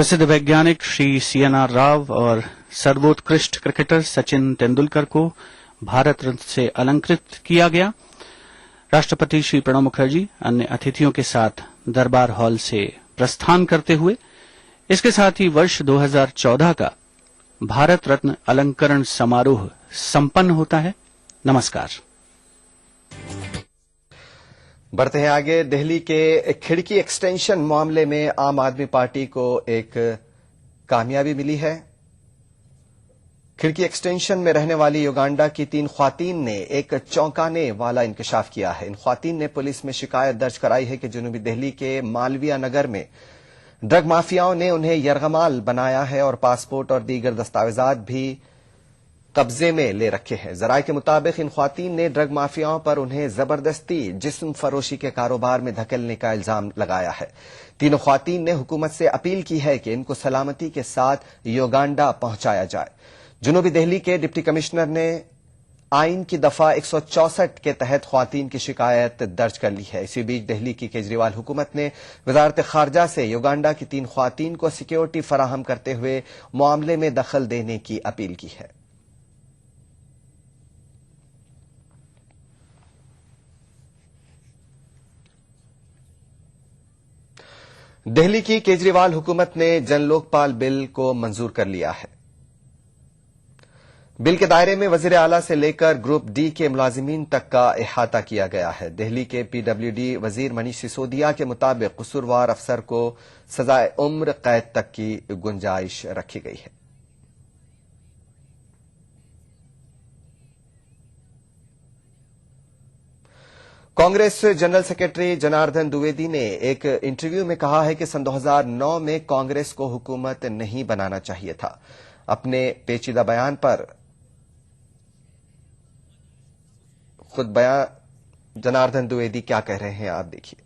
प्रसिद्ध वैज्ञानिक श्री CNR राव और सर्वोत्कृष्ट क्रिकेटर सचिन तेंदुलकर को भारत रत्न से अलंकृत किया गया। राष्ट्रपति श्री प्रणब मुखर्जी अन्य अतिथियों के साथ दरबार हॉल से प्रस्थान करते हुए इसके साथ ही वर्ष 2014 का भारत रत्न अलंकरण समारोह संपन्न होता है। नमस्कार। बढ़ते हैं आगे। दिल्ली के खिड़की एक्सटेंशन मामले में आम आदमी पार्टी को एक कामयाबी मिली है। खिड़की एक्सटेंशन में रहने वाली युगांडा की 3 ख्वातीन ने एक चौंकाने वाला इंकशाफ किया है। इन ख्वातीन ने पुलिस में शिकायत दर्ज कराई है कि जनूबी दिल्ली के मालविया नगर में ड्रग माफियाओं ने उन्हें यरगमाल बनाया है और पासपोर्ट और दीगर दस्तावेजात भी कब्जे में ले रखे हैं। जराये के मुताबिक इन ख्वातीन ने ड्रग माफियाओं पर उन्हें जबरदस्ती जिस्म फरोशी के कारोबार में धकेलने का इल्जाम लगाया है। तीनों ख्वातीन ने हुकूमत से अपील की है कि इनको सलामती के साथ युगांडा पहुंचाया जाए। जनूबी दिल्ली के डिप्टी कमिश्नर ने आइन की दफा 164 के तहत ख्वातीन की शिकायत दर्ज कर ली है। इसी बीच दिल्ली की केजरीवाल हुकूमत ने वजारत खारजा से युगांडा की 3 ख्वातीन को सिक्योरिटी फराहम करते हुए मामले में दखल देने की अपील की है। दिल्ली की केजरीवाल हुकूमत ने जन लोकपाल बिल को मंजूर कर लिया है। बिल के दायरे में वजीर आला से लेकर ग्रुप डी के मुलाजिमीन तक का अहाता किया गया है। दिल्ली के PWD वजीर मनीष सिसोदिया के मुताबिक कसूरवार अफसर को सजाए उम्र कैद तक की गुंजाइश रखी गई है। कांग्रेस जनरल सेक्रेटरी जनार्दन द्विवेदी ने एक इंटरव्यू में कहा है कि सन 2009 में कांग्रेस को हुकूमत नहीं बनाना चाहिए था। अपने पेचीदा बयान पर खुद बयान जनार्दन द्विवेदी क्या कह रहे हैं, आप देखिए।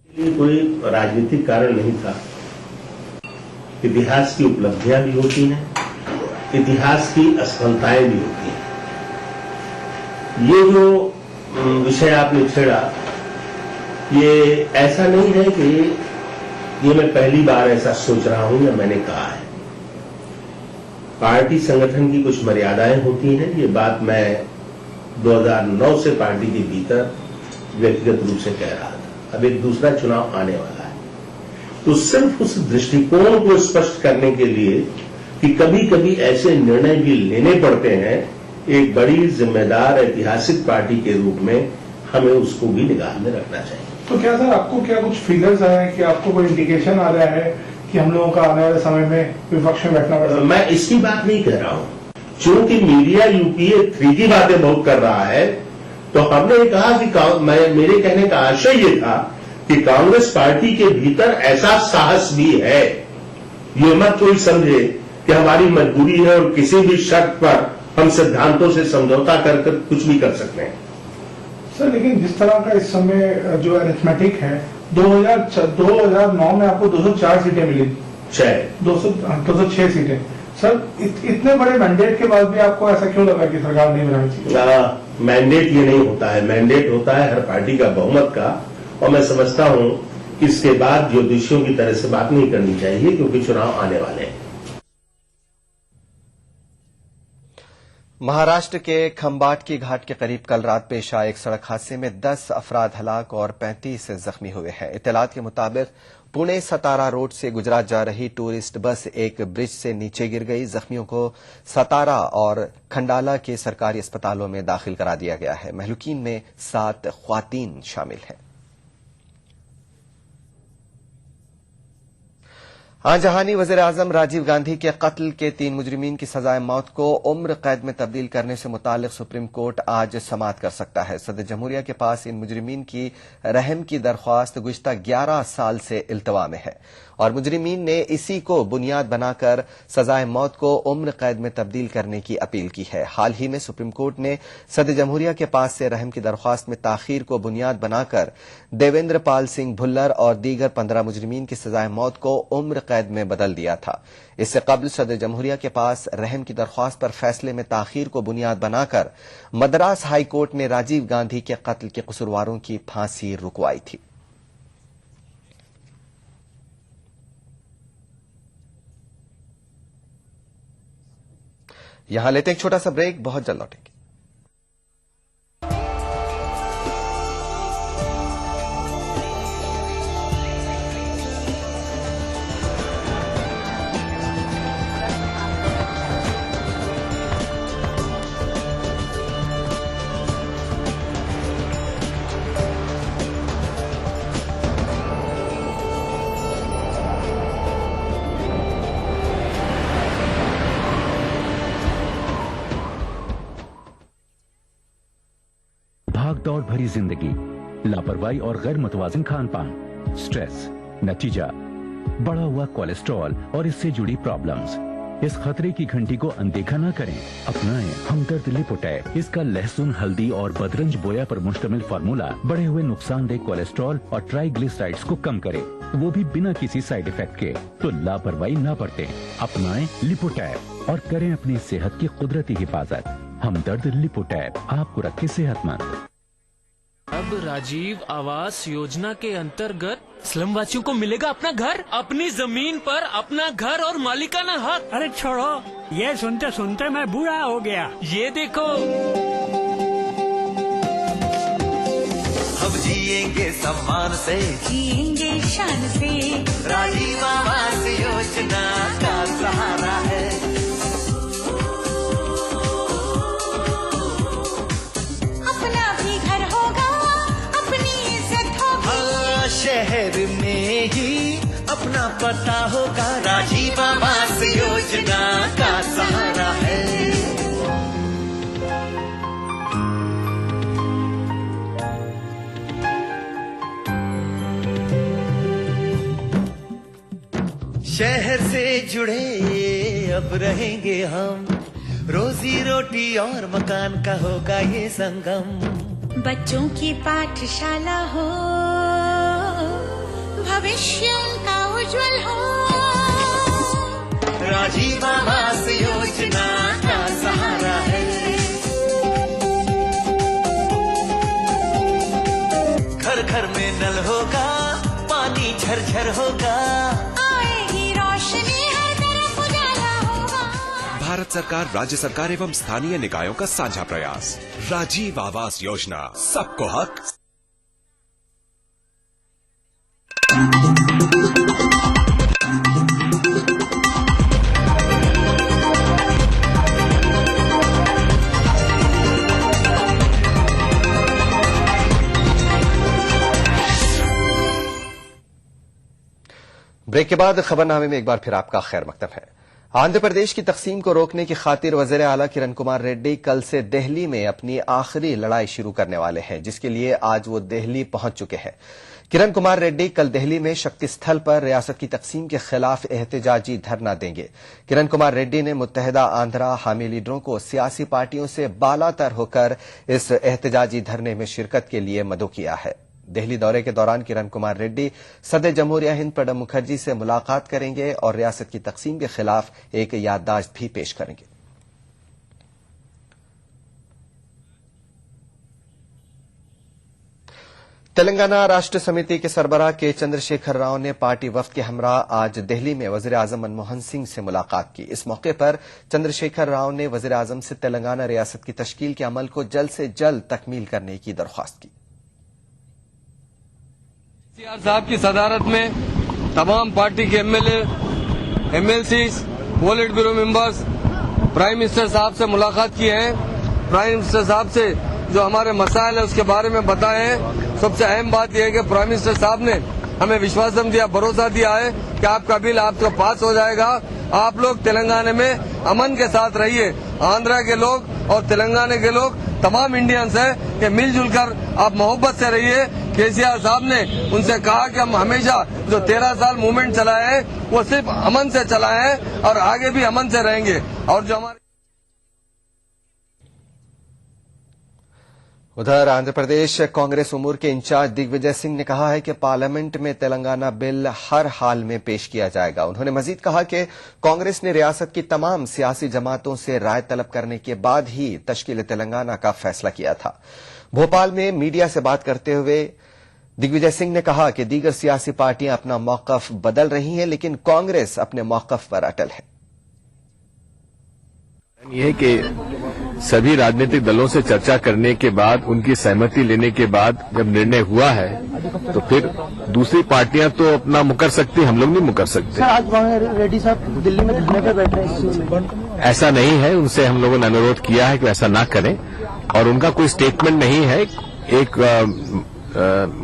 ये कोई राजनीतिक कारण नहीं था। इतिहास की उपलब्धियां भी होती हैं, इतिहास की असफलताएं भी होती हैं। ये जो विषय आपने छेड़ा, ये ऐसा नहीं है कि ये मैं पहली बार ऐसा सोच रहा हूं या मैंने कहा है। पार्टी संगठन की कुछ मर्यादाएं होती हैं। ये बात मैं 2009 से पार्टी के भीतर व्यक्तिगत रूप से कह रहा था। अब एक दूसरा चुनाव आने वाला है, तो सिर्फ उस दृष्टिकोण को स्पष्ट करने के लिए कि कभी कभी ऐसे निर्णय भी लेने पड़ते हैं, एक बड़ी जिम्मेदार ऐतिहासिक पार्टी के रूप में हमें उसको भी निगाह में रखना चाहिए। तो क्या सर, आपको क्या कुछ फिगर्स आए हैं कि आपको कोई इंडिकेशन आ रहा है कि हम लोगों का आने वाले समय में विपक्ष में बैठना पड़ेगा? मैं इसकी बात नहीं कह रहा हूं। चूंकि मीडिया UPA 3 की बातें बहुत कर रहा है, तो हमने कहा कि मेरे कहने का आशय ये था कि कांग्रेस पार्टी के भीतर ऐसा साहस भी है। ये मत कोई समझे कि हमारी मजबूरी है और किसी भी शर्त पर हम सिद्धांतों से समझौता कर कुछ भी कर सकते हैं। सर, लेकिन जिस तरह का इस समय जो अरिथमेटिक है, 2009 में आपको 204 सीटें मिली, 206 सीटें। सर, इतने बड़े मैंडेट के बाद भी आपको ऐसा क्यों लगा कि सरकार नहीं बनानी चाहिए? मैंडेट ये नहीं होता है। मैंडेट होता है हर पार्टी का बहुमत का, और मैं समझता हूं इसके बाद ज्योतिषियों की तरह से बात नहीं करनी चाहिए, क्योंकि चुनाव आने वाले हैं। महाराष्ट्र के खंबाट की घाट के करीब कल रात पेश आए एक सड़क हादसे में 10 अफराद हलाक और 35 जख्मी हुए हैं। इत्तलात के मुताबिक पुणे सतारा रोड से गुजरात जा रही टूरिस्ट बस एक ब्रिज से नीचे गिर गई। जख्मियों को सतारा और खंडाला के सरकारी अस्पतालों में दाखिल करा दिया गया है। महलूकीन में 7 ख्वातीन शामिल हैं। जहानी वज़ीर आज़म राजीव गांधी के कत्ल के 3 मुजरिमीन की सजाए मौत को उम्र कैद में तब्दील करने से मुतालिक सुप्रीम कोर्ट आज समाअत कर सकता है। सदर जमहूरिया के पास इन मुजरिमीन की रहम की दरख्वास्त गुज़िश्ता 11 साल से इल्तवा में है और मुजरिमीन ने इसी को बुनियाद बनाकर सजाए मौत को उम्र कैद में तब्दील करने की अपील की है। हाल ही में सुप्रीम कोर्ट ने सदर जमहूरिया के पास से रहम की दरख्वास्त में ताखीर को बुनियाद बनाकर देवेंद्र पाल सिंह भुल्लर और दीगर 15 मुजरिमीन की सजाए मौत को उम्र कैद में बदल दिया था। इससे कबल सदर जमहूरिया के पास रहम की दरख्वास्त पर फैसले में ताखीर को बुनियाद बनाकर मद्रास हाई कोर्ट ने राजीव गांधी के कत्ल के कसूरवारों की फांसी रुकवाई थी। यहां लेते हैं एक छोटा सा ब्रेक, बहुत जल्द लौटेंगे। भाग-दौड़ भरी जिंदगी, लापरवाही और गैर मुतवाजिन खान पान, स्ट्रेस, नतीजा बढ़ा हुआ कोलेस्ट्रॉल और इससे जुड़ी प्रॉब्लम्स। इस खतरे की घंटी को अनदेखा न करें, अपनाएं हमदर्द लिपोटैब। इसका लहसुन, हल्दी और बदरंज बोया पर मुश्तमिल फार्मूला बढ़े हुए नुकसानदेह कोलेस्ट्रॉल और ट्राइग्लिसराइड्स को कम करे, वो भी बिना किसी साइड इफेक्ट के। तो लापरवाही न बरतें, अपनाएं लिपोटैब और करें अपनी सेहत की कुदरती हिफाजत। हमदर्द लिपोटैब आपको रखे सेहतमंद। अब राजीव आवास योजना के अंतर्गत स्लम वासियों को मिलेगा अपना घर, अपनी जमीन पर अपना घर और मालिकाना हक। अरे छोड़ो, ये सुनते सुनते मैं बूढ़ा हो गया। ये देखो, हम जिएंगे सम्मान से, जिएंगे शान से, राजीव आवास योजना का सहारा है। अपना भी घर होगा, अपनी इज्जत होगी, शहर में ही अपना पता होगा, राजीव आवास योजना का सहारा है। शहर से जुड़े अब रहेंगे हम, रोजी रोटी और मकान का होगा ये संगम। बच्चों की पाठशाला हो, भविष्य उनका उज्जवल हो, राजीव आवास योजना का सहारा है। घर घर में नल होगा, पानी झरझर होगा, आएगी रोशनी, हर तरफ उजाला होगा। भारत सरकार, राज्य सरकार एवं स्थानीय निकायों का साझा प्रयास, राजीव आवास योजना, सबको हक। ब्रेक के बाद खबरनामे में एक बार फिर आपका खैर मकदम है। आंध्र प्रदेश की तकसीम को रोकने की खातिर वजीर आला किरण कुमार रेड्डी कल से दिल्ली में अपनी आखिरी लड़ाई शुरू करने वाले हैं, जिसके लिए आज वो दिल्ली पहुंच चुके हैं। किरण कुमार रेड्डी कल दिल्ली में शक्ति स्थल पर रियासत की तकसीम के खिलाफ एहतजाजी धरना देंगे। किरण कुमार रेड्डी ने मुत्तहिदा आंध्रा हामी लीडरों को सियासी पार्टियों से बालातर होकर इस एहतजाजी धरने में शिरकत के लिए मदऊ किया है। दिल्ली दौरे के दौरान किरण कुमार रेड्डी सदर जमहूरिया हिंद प्रणब मुखर्जी से मुलाकात करेंगे और रियासत की तकसीम के खिलाफ एक याददाश्त भी पेश करेंगे। तेलंगाना राष्ट्र समिति के सरबराह के चंद्रशेखर राव ने पार्टी वफ्द के हमरा आज दिल्ली में वजीर आजम मनमोहन सिंह से मुलाकात की। इस मौके पर चंद्रशेखर राव ने वजीर आजम से तेलंगाना रियासत की तश्कील के अमल को जल्द से जल्द तकमील करने की दरख्वास्त की। केसीआर साहब की सदारत में तमाम पार्टी के MLA, MLC, politburo members prime minister साहब से मुलाकात की है। प्राइम मिनिस्टर साहब से जो हमारे मसाइल है उसके बारे में बताए हैं। सबसे अहम बात यह है कि प्राइम मिनिस्टर साहब ने हमें विश्वास दिया, भरोसा दिया है कि आपका बिल आपको पास हो जाएगा। आप लोग तेलंगाना में अमन के साथ रहिए। आंध्रा के लोग और तेलंगाना के लोग तमाम इंडियंस हैं कि मिलजुल कर आप मोहब्बत से रहिए। केसीआर साहब ने उनसे कहा कि हम हमेशा जो 13 साल मूवमेंट चलाए हैं वो सिर्फ अमन से चलाए हैं और आगे भी अमन से रहेंगे। और जो हमारे उधर आंध्र प्रदेश कांग्रेस उमूर के इंचार्ज दिग्विजय सिंह ने कहा है कि पार्लियामेंट में तेलंगाना बिल हर हाल में पेश किया जाएगा। उन्होंने मजीद कहा कि कांग्रेस ने रियासत की तमाम सियासी जमातों से राय तलब करने के बाद ही तश्कील तेलंगाना का फैसला किया था। भोपाल में मीडिया से बात करते हुए दिग्विजय सिंह ने कहा कि दीगर सियासी पार्टियां अपना मौकफ बदल रही हैं, लेकिन कांग्रेस अपने मौकफ पर अटल है। یہ ہے کہ سبھی راجनीतिक दलों से चर्चा करने के बाद उनकी सहमति लेने के बाद जब निर्णय हुआ है तो फिर दूसरी पार्टियां तो अपना मुकर सकती, हम लोग नहीं मुकर सकते। आज रेड्डी साहब दिल्ली में धरने पे बैठ रहे हैं, ऐसा नहीं है, उनसे हम लोगों ने अनुरोध किया है कि ऐसा ना करें और उनका कोई स्टेटमेंट नहीं है। एक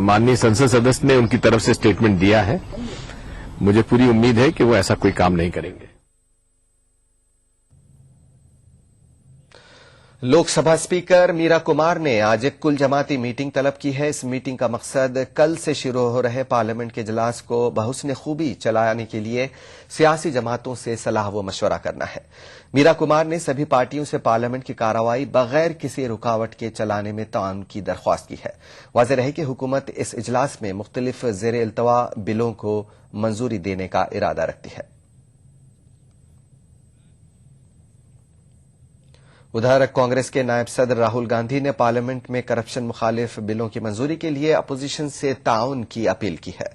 माननीय संसद सदस्य ने उनकी तरफ से स्टेटमेंट दिया है, मुझे पूरी उम्मीद है कि वो ऐसा कोई काम नहीं करेंगे। लोकसभा स्पीकर मीरा कुमार ने आज एक कुल जमाती मीटिंग तलब की है। इस मीटिंग का मकसद कल से शुरू हो रहे पार्लियामेंट के इजलास को बहुस्न खूबी चलाने के लिए सियासी जमातों से सलाह व मशवरा करना है। मीरा कुमार ने सभी पार्टियों से पार्लियामेंट की कार्रवाई बगैर किसी रुकावट के चलाने में ताउन की दरख्वास्त की है। वाज़ेह रहे कि हुकूमत इस इजलास में मुख्तलिफ ज़ेर इल्तवा बिलों को मंजूरी देने का इरादा रखती है। उधर कांग्रेस के नायब सदर राहुल गांधी ने पार्लियामेंट में करप्शन मुखालिफ बिलों की मंजूरी के लिए अपोजिशन से ताउन की अपील की है।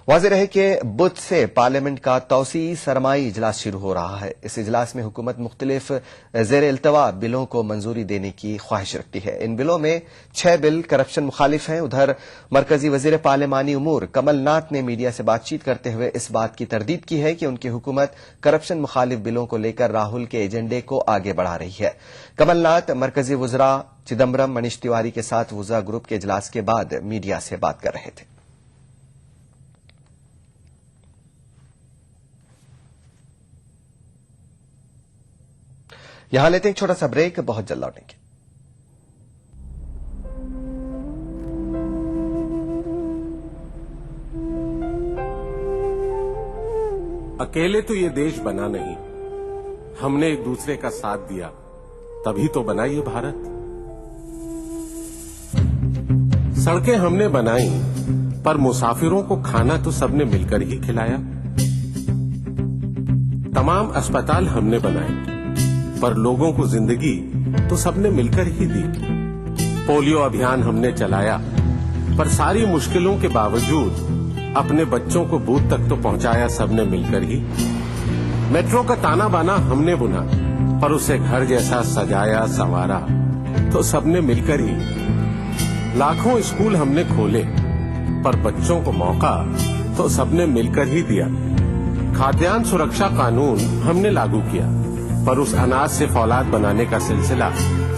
वाज़ेह रहे कि बुध से पार्लियामेंट का तौसी सरमाई इजलास शुरू हो रहा है। इस इजलास में हुकूमत मुख्तलिफ ज़ेर इल्तवा बिलों को मंजूरी देने की ख्वाहिश रखती है। इन बिलों में 6 बिल करप्शन मुखालिफ हैं। उधर मरकजी वजीर पार्लिमानी उमूर कमलनाथ ने मीडिया से बातचीत करते हुए इस बात की तरदीद की है कि उनकी हुकूमत करप्शन मुखालिफ बिलों को लेकर राहुल के एजेंडे को आगे बढ़ा रही है। कमलनाथ मरकजी वज़रा चिदम्बरम मनीष तिवारी के साथ वज़रा ग्रुप के इजलास के बाद मीडिया से बात कर रहे थे। यहां लेते हैं एक छोटा सा ब्रेक, बहुत जल्द लौटेंगे। अकेले तो ये देश बना नहीं, हमने एक दूसरे का साथ दिया, तभी तो बना ये भारत। सड़कें हमने बनाई, पर मुसाफिरों को खाना तो सबने मिलकर ही खिलाया। तमाम अस्पताल हमने बनाए, पर लोगों को जिंदगी तो सबने मिलकर ही दी। पोलियो अभियान हमने चलाया, पर सारी मुश्किलों के बावजूद अपने बच्चों को बूथ तक तो पहुंचाया सबने मिलकर ही। मेट्रो का ताना बाना हमने बुना, पर उसे घर जैसा सजाया संवारा तो सबने मिलकर ही। लाखों स्कूल हमने खोले, पर बच्चों को मौका तो सबने मिलकर ही दिया। खाद्यान्न सुरक्षा कानून हमने लागू किया, पर उस अनाज से फौलाद बनाने का सिलसिला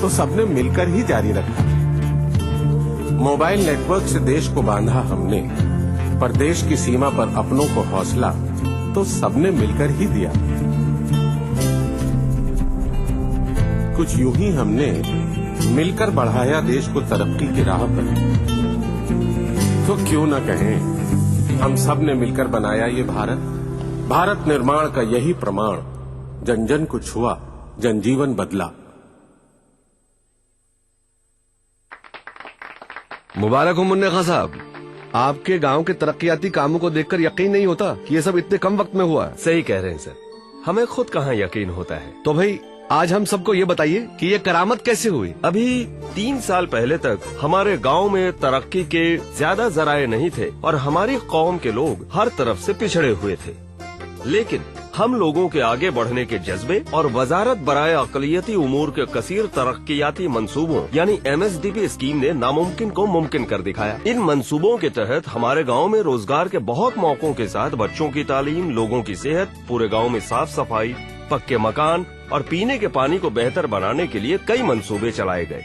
तो सबने मिलकर ही जारी रखा। मोबाइल नेटवर्क से देश को बांधा हमने, पर देश की सीमा पर अपनों को हौसला तो सबने मिलकर ही दिया। कुछ यूं ही हमने मिलकर बढ़ाया देश को तरक्की की राह पर। तो क्यों न कहें, हम सब ने मिलकर बनाया ये भारत। भारत निर्माण का यही प्रमाण, जन जन को छुआ, जनजीवन बदला। मुबारक हो मुन्ने खां साहब, आपके गांव के तरक्याती कामों को देखकर यकीन नहीं होता कि ये सब इतने कम वक्त में हुआ है। सही कह रहे हैं सर, हमें खुद कहाँ यकीन होता है। तो भाई आज हम सबको ये बताइए कि ये करामत कैसे हुई। अभी 3 साल पहले तक हमारे गांव में तरक्की के ज्यादा जराए नहीं थे और हमारी कौम के लोग हर तरफ से पिछड़े हुए थे, लेकिन हम लोगों के आगे बढ़ने के जज्बे और वजारत बराए अकलियती उमूर के कसीर तरक्कियाती मंसूबों यानी MSDP स्कीम ने नामुमकिन को मुमकिन कर दिखाया। इन मंसूबों के तहत हमारे गांव में रोजगार के बहुत मौकों के साथ बच्चों की तालीम, लोगों की सेहत, पूरे गांव में साफ सफाई, पक्के मकान और पीने के पानी को बेहतर बनाने के लिए कई मंसूबे चलाए गए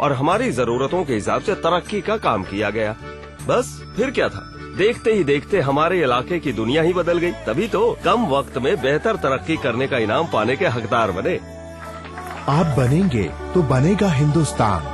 और हमारी जरूरतों के हिसाब से तरक्की का काम किया गया। बस फिर क्या था, देखते ही देखते हमारे इलाके की दुनिया ही बदल गई। तभी तो कम वक्त में बेहतर तरक्की करने का इनाम पाने के हकदार बने। आप बनेंगे तो बनेगा हिंदुस्तान।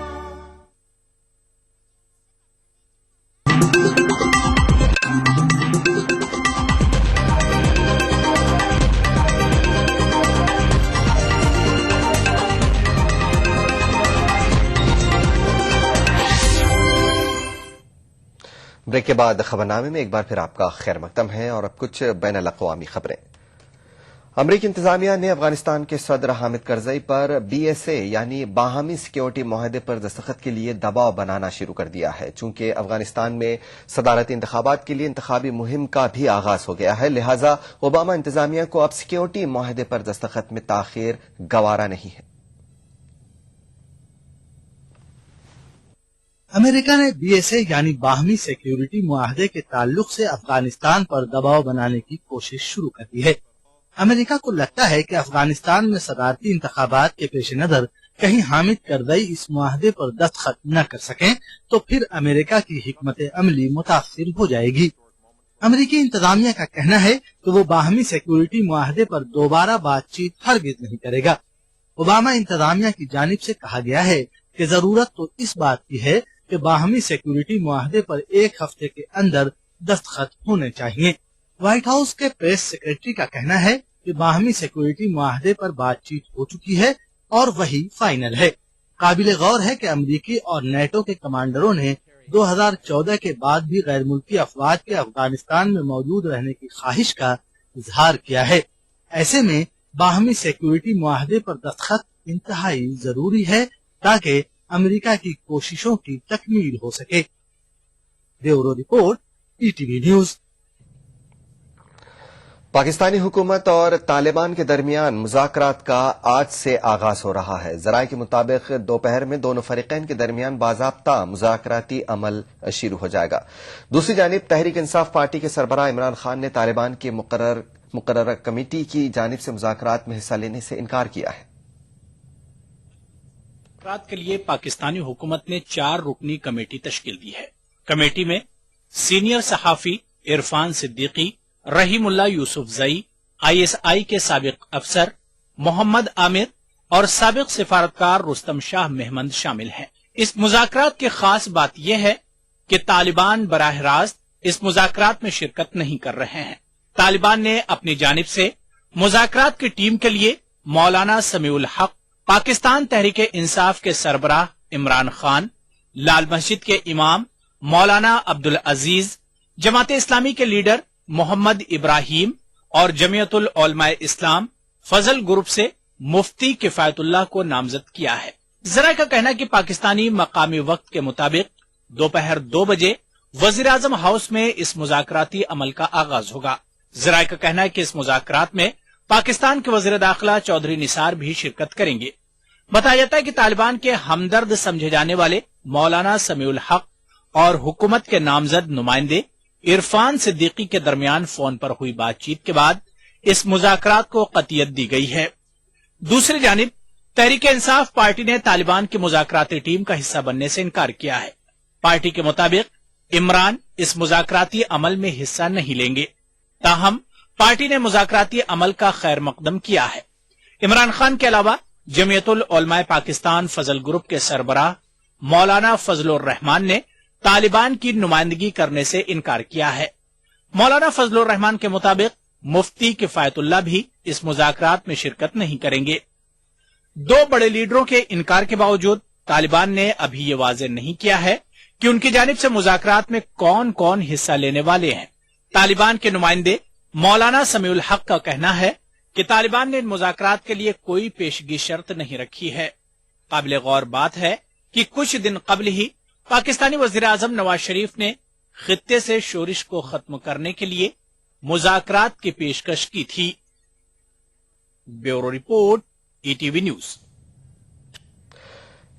ब्रेक के बाद खबरनामे में एक बार फिर आपका खैर मकदम है और अब कुछ बैनुल अक़वामी खबरें। امریکی انتظامیہ نے افغانستان کے صدر حامد کرزئی پر BSA یعنی باہمی سیکیورٹی معاہدے پر دستخط کے لیے دباؤ بنانا شروع کر دیا ہے. چونکہ افغانستان میں صدارتی انتخابات کے لیے انتخابی مہم کا بھی آغاز ہو گیا ہے، لہذا اوباما انتظامیہ کو اب سیکیورٹی معاہدے پر دستخط میں تاخیر گوارا نہیں ہے. امریکہ نے BSA یعنی باہمی سیکیورٹی معاہدے کے تعلق سے افغانستان پر دباؤ بنانے کی کوشش شروع کر دی ہے. امریکہ کو لگتا ہے کہ افغانستان میں صدارتی انتخابات کے پیش نظر کہیں حامد کرزئی اس معاہدے پر دستخط نہ کر سکیں تو پھر امریکہ کی حکمت عملی متاثر ہو جائے گی. امریکی انتظامیہ کا کہنا ہے کہ وہ باہمی سیکیورٹی معاہدے پر دوبارہ بات چیت ہرگز نہیں کرے گا. اوباما انتظامیہ کی جانب سے کہا گیا ہے کہ ضرورت تو اس بات کی ہے کہ باہمی سیکیورٹی معاہدے پر ایک ہفتے کے اندر دستخط ہونے چاہیے. وائٹ ہاؤس کے پریس سیکرٹری کا کہنا ہے کہ باہمی سیکیورٹی معاہدے پر بات چیت ہو چکی ہے اور وہی فائنل ہے. قابل غور ہے کہ امریکی اور نیٹو کے کمانڈروں نے 2014 کے بعد بھی غیر ملکی افواج کے افغانستان میں موجود رہنے کی خواہش کا اظہار کیا ہے. ایسے میں باہمی سیکیورٹی معاہدے پر دستخط انتہائی ضروری ہے تاکہ امریکہ کی کوششوں کی تکمیل ہو سکے. Bureau report ETV news. Pakistani حکومت اور طالبان کے درمیان مذاکرات کا آج سے آغاز ہو رہا ہے. ذرائع کے مطابق دوپہر میں دونوں فریقین کے درمیان باضابطہ مذاکراتی عمل شروع ہو جائے گا. دوسری جانب تحریک انصاف پارٹی کے سربراہ عمران خان نے طالبان کی مقررہ کمیٹی کی جانب سے مذاکرات میں حصہ لینے سے انکار کیا ہے. مذاکرات کے لیے پاکستانی حکومت نے 4 رکنی کمیٹی تشکیل دی ہے. کمیٹی میں سینئر صحافی عرفان صدیقی، رحیم اللہ یوسف زئی، ISI کے سابق افسر محمد عامر اور سابق سفارتکار رستم شاہ مہمند شامل ہیں. اس مذاکرات کی خاص بات یہ ہے کہ طالبان براہ راست اس مذاکرات میں شرکت نہیں کر رہے ہیں. طالبان نے اپنی جانب سے مذاکرات کی ٹیم کے لیے مولانا سمیع الحق، پاکستان تحریک انصاف کے سربراہ عمران خان، لال مسجد کے امام مولانا عبدالعزیز، جماعت اسلامی کے لیڈر محمد ابراہیم اور جمعیت العلماء اسلام فضل گروپ سے مفتی کفایت اللہ کو نامزد کیا ہے. ذرائع کا کہنا ہے کہ پاکستانی مقامی وقت کے مطابق دوپہر 2 بجے وزیراعظم ہاؤس میں اس مذاکراتی عمل کا آغاز ہوگا. ذرائع کا کہنا ہے کہ اس مذاکرات میں پاکستان کے وزیر داخلہ چودھری نثار بھی شرکت کریں گے. بتایا جاتا ہے کہ طالبان کے ہمدرد سمجھے جانے والے مولانا سمیع الحق اور حکومت کے نامزد نمائندے عرفان صدیقی کے درمیان فون پر ہوئی بات چیت کے بعد اس مذاکرات کو قطعیت دی گئی ہے. دوسری جانب تحریک انصاف پارٹی نے طالبان کی مذاکراتی ٹیم کا حصہ بننے سے انکار کیا ہے. پارٹی کے مطابق عمران اس مذاکراتی عمل میں حصہ نہیں لیں گے. تاہم پارٹی نے مذاکراتی عمل کا خیر مقدم کیا ہے. عمران خان کے علاوہ جمعیت العلماء پاکستان فضل گروپ کے سربراہ مولانا فضل الرحمان نے طالبان کی نمائندگی کرنے سے انکار کیا ہے. مولانا فضل الرحمان کے مطابق مفتی کفایت اللہ بھی اس مذاکرات میں شرکت نہیں کریں گے. 2 بڑے لیڈروں کے انکار کے باوجود طالبان نے ابھی یہ واضح نہیں کیا ہے کہ ان کی جانب سے مذاکرات میں کون کون حصہ لینے والے ہیں. طالبان کے نمائندے مولانا سمیع الحق کا کہنا ہے کہ طالبان نے ان مذاکرات کے لیے کوئی پیشگی شرط نہیں رکھی ہے. قابل غور بات ہے کہ کچھ دن قبل ہی پاکستانی وزیراعظم نواز شریف نے خطے سے شورش کو ختم کرنے کے لیے مذاکرات کی پیشکش کی تھی. Bureau report ETV news.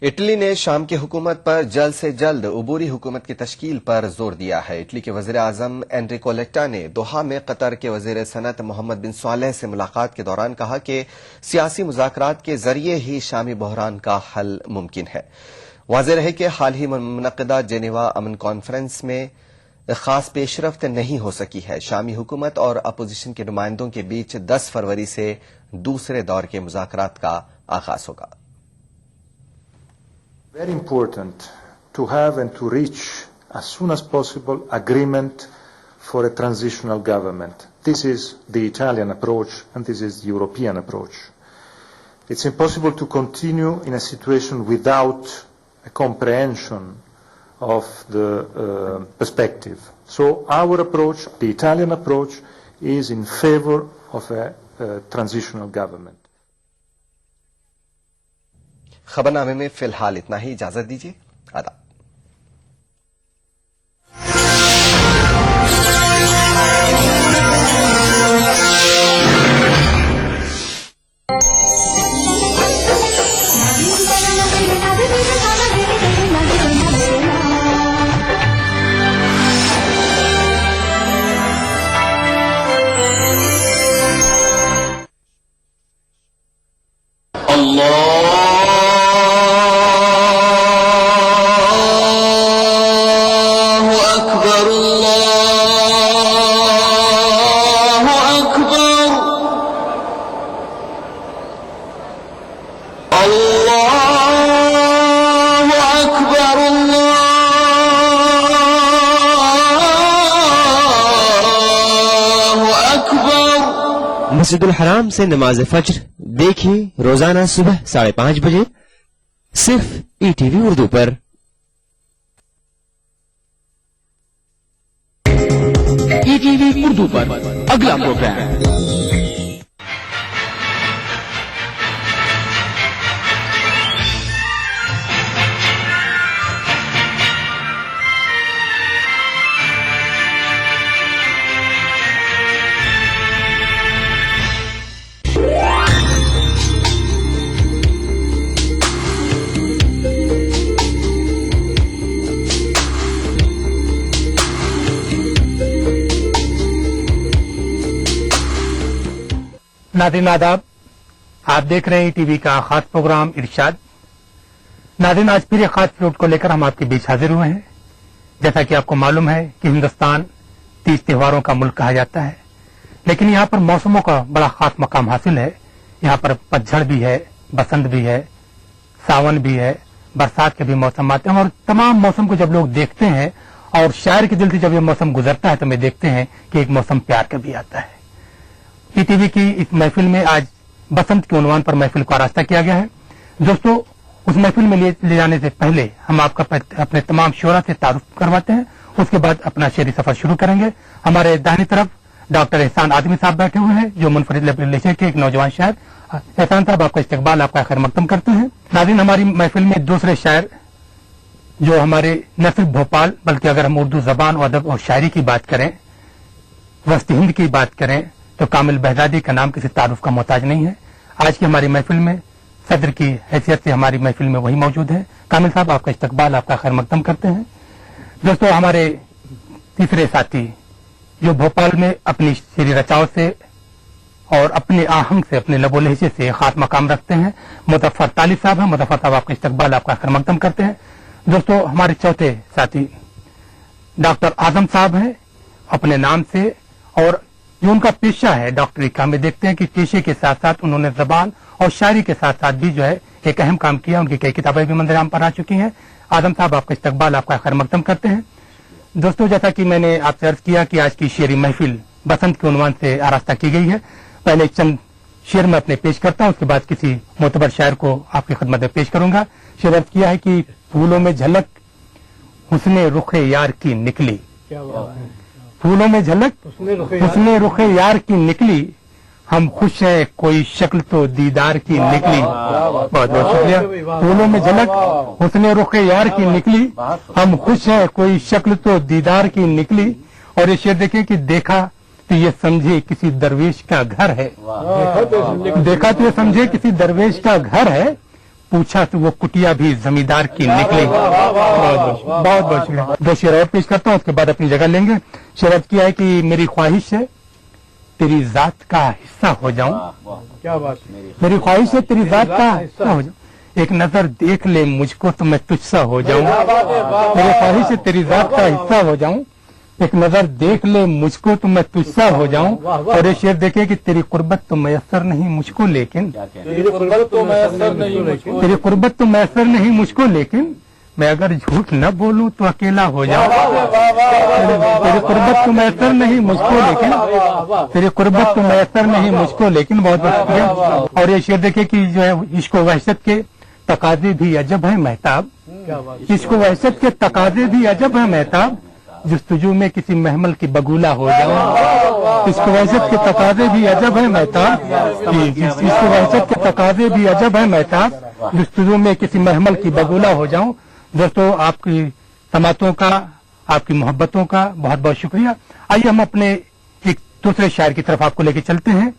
Italy نے شام کی حکومت پر جلد سے جلد عبوری حکومت کی تشکیل پر زور دیا ہے. اٹلی کے وزیر اعظم انریکو لیٹا نے دوحہ میں قطر کے وزیر صنعت محمد بن صالح سے ملاقات کے دوران کہا کہ سیاسی مذاکرات کے ذریعے ہی شامی بحران کا حل ممکن ہے. واضح رہے کہ حال ہی منعقدہ جنیوا امن کانفرنس میں خاص پیش رفت نہیں ہو سکی ہے. شامی حکومت اور اپوزیشن کے نمائندوں کے بیچ 10 فروری سے دوسرے دور کے مذاکرات کا آغاز ہوگا. Very important to have and to reach as soon as possible agreement for a transitional government. This is the Italian approach and this is the European approach. It's impossible to continue in a situation without a comprehension of the perspective. So our approach, the Italian approach, is in favor of a transitional government. खबरनामे में फिलहाल इतना ही। इजाजत दीजिए। आदाब। मस्जिदुल हराम से नमाज फज्र देखिए रोजाना सुबह 5:30 बजे सिर्फ ETV उर्दू पर। ETV उर्दू पर अगला प्रोग्राम नाज़रीन आदाब, आप देख रहे हैं टीवी का खास प्रोग्राम इरशाद। नाज़रीन, आज फिर एक खास फ्लूट को लेकर हम आपके बीच हाजिर हुए हैं। जैसा कि आपको मालूम है कि हिंदुस्तान 30 त्योहारों का मुल्क कहा जाता है, लेकिन यहाँ पर मौसमों का बड़ा खास मकाम हासिल है। यहाँ पर पतझड़ भी है, बसंत भी है, सावन भी है, बरसात के भी मौसम आते हैं। और तमाम मौसम को जब लोग देखते हैं और शायर के दिल से जब ये मौसम गुजरता है तो मैं देखते हैं कि एक मौसम प्यार का भी आता है। ETV की इस महफिल में आज बसंत के उन्वान पर महफिल को आरास्ता किया गया है। दोस्तों, उस महफिल में ले जाने से पहले हम आपका अपने तमाम शोरा से तारुफ करवाते हैं, उसके बाद अपना शेरी सफर शुरू करेंगे। हमारे दाहिनी तरफ डॉक्टर एहसान आदमी साहब बैठे हुए हैं, जो मुनफरिद लिखे के एक नौजवान शायर। एहसान साहब, आपका इस्तकबाल, आपका खैर मकदम करते हैं। नाज़रीन, हमारी महफिल में दूसरे शायर जो हमारे न सिर्फ भोपाल बल्कि अगर हम उर्दू जबान और अदब और शायरी की बात करें, वस्त हिंद की बात करें, तो कामिल बहजादी का नाम किसी तारुफ का मोहताज नहीं है। आज की हमारी महफिल में सदर की हैसियत से हमारी महफिल में वही मौजूद है। कामिल साहब, आपका इस्तकबाल, आपका खैर मकदम करते हैं। दोस्तों, हमारे तीसरे साथी जो भोपाल में अपनी शेरी रचाओं से और अपने आहंग से, अपने लबो लहजे से खास मकाम रखते हैं, मुजफ्फर तालिब साहब हैं। मुजफ्फर साहब, आपका इस्तकबाल, आपका खैर मकदम करते हैं। दोस्तों, हमारे चौथे साथी डॉक्टर आजम साहब हैं, अपने नाम से और जो उनका पेशा है डॉक्टरी का। हमें देखते हैं कि पेशे के साथ साथ उन्होंने जबान और शायरी के साथ साथ भी जो है एक अहम काम किया। उनकी कई किताबें भी मंजर आम पर आ चुकी हैं। आदम साहब, आपका इस्तकबाल, आपका खैर मकदम करते हैं। दोस्तों, जैसा कि मैंने आपसे अर्ज किया कि आज की शेरी महफिल बसंत के उन्वान से आरास्ता की गई है। पहले चंद शेर में अपने पेश करता हूँ, उसके बाद किसी मोतबर शायर को आपकी खिदमत में पेश करूंगा। शेर अर्ज किया है कि फूलों में झलक हुस्ने रुखे यार की निकली, फूलों में झलक उसने रुखे यार की निकली, हम खुश हैं कोई शक्ल तो दीदार की निकली। बहुत बहुत शुक्रिया। फूलों में झलक उसने रुखे यार की निकली, हम खुश हैं कोई शक्ल तो दीदार की निकली। और ये शेर देखें कि देखा तो ये समझे किसी दरवेश का घर है, देखा तो ये समझे किसी दरवेश का घर है, पूछा तो वो कुटिया भी जमींदार की निकली। बहुत बहुत शुक्रिया। दो शेर और पेश करता हूँ, उसके बाद अपनी जगह लेंगे। शेर किया है कि मेरी ख्वाहिश है तेरी जात का हिस्सा हो जाऊं, क्या बात, मेरी ख्वाहिश है तेरी जात का हिस्सा हो जाऊं, एक नजर देख ले मुझको तो मैं तुझसा हो जाऊं, मेरी ख्वाहिश है तेरी जात का हिस्सा हो जाऊं, एक नजर देख ले मुझको तो मैं तुझसा हो जाऊं। और ये शेर देखे कि तेरी कुर्बत तो मैसर नहीं मुझको लेकिन, तेरी कुर्बत तो मैसर नहीं मुझको लेकिन, मैं अगर झूठ न बोलूं तो अकेला हो जाऊं, तेरी कुर्बत तो मैसर नहीं मुझको लेकिन, तेरी कुर्बत तो मैसर नहीं मुझको लेकिन। बहुत बहुत शुक्रिया। और ये शेर देखे कि जो है इश्क व वहशत के तकाजे भी अजब है महताब, इश्क व वहशत के तकाजे भी अजब है महताब, जुस्तजू में किसी महमल की बगूला हो जाऊं, इसको वहशत के तकाजे भी अजब है महताब इसको वहशत के तकाजे भी अजब है महताब गुफ्तगू में किसी महमल की बगुला हो जाऊं। दोस्तों, आपकी समातों का, आपकी मोहब्बतों का बहुत बहुत शुक्रिया। आइए हम अपने एक दूसरे शायर की तरफ आपको लेके चलते हैं।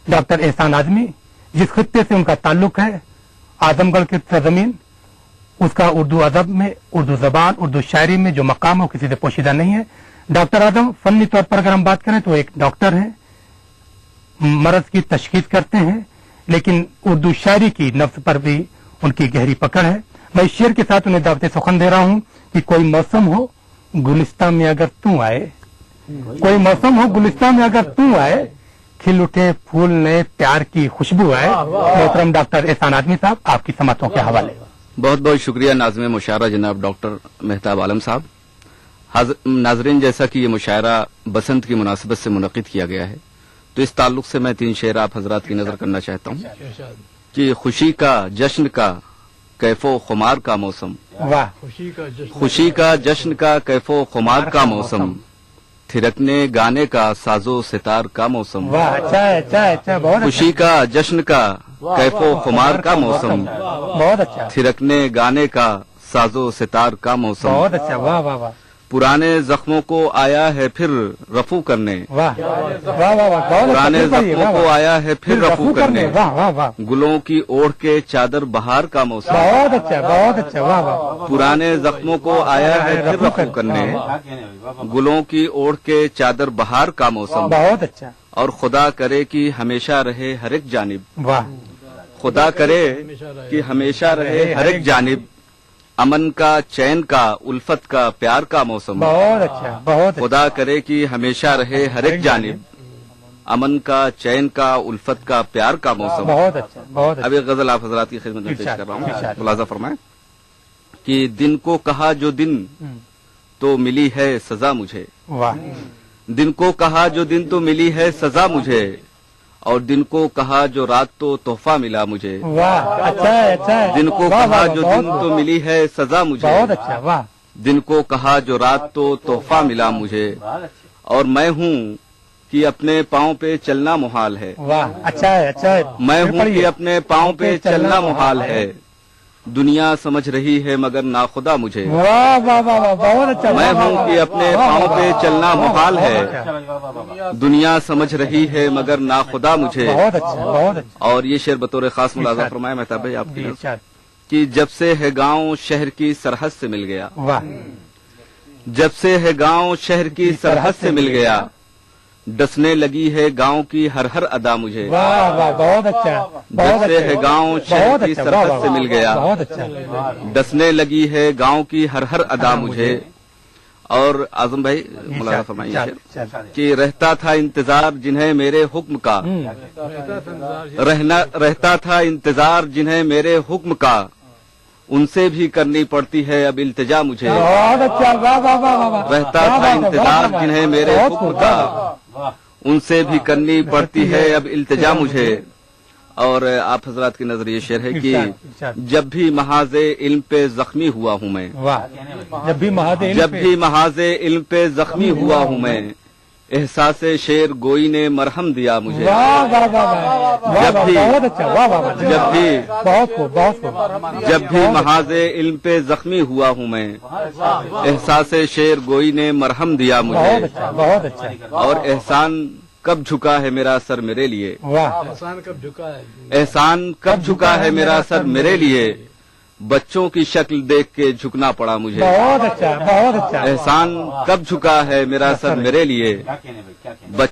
डॉक्टर एहसान आजमी, जिस खित्ते से उनका ताल्लुक है, आजमगढ़ की सरजमीन, उसका उर्दू अदब में, उर्दू जबान, उर्दू शायरी में जो मकाम हो किसी से पोशीदा नहीं है। डॉक्टर आजम फनी तौर पर अगर हम बात करें तो एक डॉक्टर हैं, मर्ज की तशखीस करते हैं, लेकिन उर्दू शायरी की नफ्स पर भी उनकी गहरी पकड़ है। मैं इस शेर के साथ उन्हें दावत सुखन दे रहा हूं कि कोई मौसम हो गुलिस्तान में अगर तू आए, कोई मौसम हो गुलिस्तान में अगर तू आए, खिल उठे फूल नए प्यार की खुशबू आए। मोहतरम डॉक्टर एहसान आजमी साहब, आपकी समातों के हवाले। बहुत बहुत शुक्रिया नाज़िम मुशायरा जनाब डॉक्टर मेहताब आलम साहब। नाजरीन, जैसा कि ये मुशायरा बसंत की मुनासिबत से मुनक़िद किया गया है, तो इस ताल्लुक से मैं 3 शेर आप हजरात की नजर करना चाहता हूँ कि खुशी का जश्न का कैफो खुमार का मौसम, वाह, खुशी का जश्न का कैफो खुमार का मौसम, थिरकने गाने का साजो सितार का मौसम, वाह, अच्छा, बहुत खुशी का जश्न का कैफो खुमार का मौसम, बहुत अच्छा, थिरकने गाने का साजो सितार का मौसम, बहुत अच्छा, वाह वाह वाह, पुराने जख्मों को आया है फिर रफू करने, वाह वाह वाह, पुराने जख्मों को आया है फिर रफू करने, वाह वाह वाह, गुलों की ओढ़ के चादर बहार का मौसम, बहुत अच्छा, वाह वाह, पुराने जख्मों को आया है फिर रफू करने, गुलों की ओढ़ के चादर बहार का मौसम, बहुत अच्छा, और खुदा करे कि हमेशा रहे हर एक जानिब, वाह, खुदा करे कि हमेशा रहे हर एक जानिब, अमन का, चैन का, उल्फत का, प्यार का मौसम, बहुत अच्छा, बहुत खुदा करे कि हमेशा रहे हर एक जानिब, अमन का, चैन का, उल्फत का, प्यार का मौसम, बहुत अच्छा, बहुत अच्छा। अब एक गजल आप हजरात की खिदमत में पेश कर रहा हूँ, मुलाजा फरमाएं कि दिन को कहा जो दिन तो मिली है सजा मुझे, वाह, दिन को कहा जो दिन तो मिली है सजा मुझे, और दिन को कहा जो रात तो तोहफा मिला मुझे, वाह, अच्छा, दिन को कहा जो दिन तो मिली है सजा मुझे, बहुत अच्छा, वाह, दिन को कहा जो रात तो तोहफा मिला मुझे, और मैं हूँ कि अपने पाँव पे चलना मुहाल है, वाह, अच्छा, मैं हूँ कि अपने पाँव पे चलना मुहाल है, दुनिया समझ रही है मगर नाखुदा मुझे, वाह वाह वाह, बहुत अच्छा, मैं हूँ कि अपने पाँव पे चलना मुहाल है, दुनिया समझ रही है मगर नाखुदा मुझे, बहुत अच्छा, बहुत अच्छा। और ये शेर बतौर खास मुलाजा फरमाया मेहताब भाई आपकी कि जब से है गांव शहर की सरहद से मिल गया, वाह, जब से है गांव शहर की सरहद से मिल गया, डसने लगी है गांव की हर हर अदा मुझे, वाह वाह, बहुत अच्छा, जब से है गांव शहर की सरहद से मिल गया, बहुत अच्छा, डसने लगी है गांव की हर हर अदा मुझे। और आजम भाई मुलाजा फरमाइए कि रहता था इंतजार जिन्हें मेरे हुक्म का, रहता था इंतजार जिन्हें मेरे हुक्म का, उनसे भी करनी पड़ती है अब इल्तिजा मुझे, बहुत अच्छा, वाह वाह वाह, रहता था इंतजार जिन्हें मेरे हुक्म का, उनसे भी करनी पड़ती है अब इल्तिजा मुझे। और आप हजरात की नजर ये शेर है कि जब भी महाजे इल्म पे जख्मी हुआ हूँ मैं, वाह, जब भी महाजे इल्म पे जख्मी हुआ हूँ मैं, एहसासे शेर गोई ने मरहम दिया मुझे, वाह वाह वाह, बहुत अच्छा, वाह वाह, जब भी महाजे इल्म पे जख्मी हुआ हूँ मैं, एहसासे शेर गोई ने मरहम दिया मुझे, बहुत अच्छा, और एहसान कब झुका है मेरा सर मेरे लिए, वाह, एहसान कब झुका है मेरा सर मेरे लिए, बच्चों की शक्ल देख के झुकना पड़ा मुझे, बहुत अच्छा, बहुत अच्छा, एहसान कब झुका है मेरा सर मेरे लिए,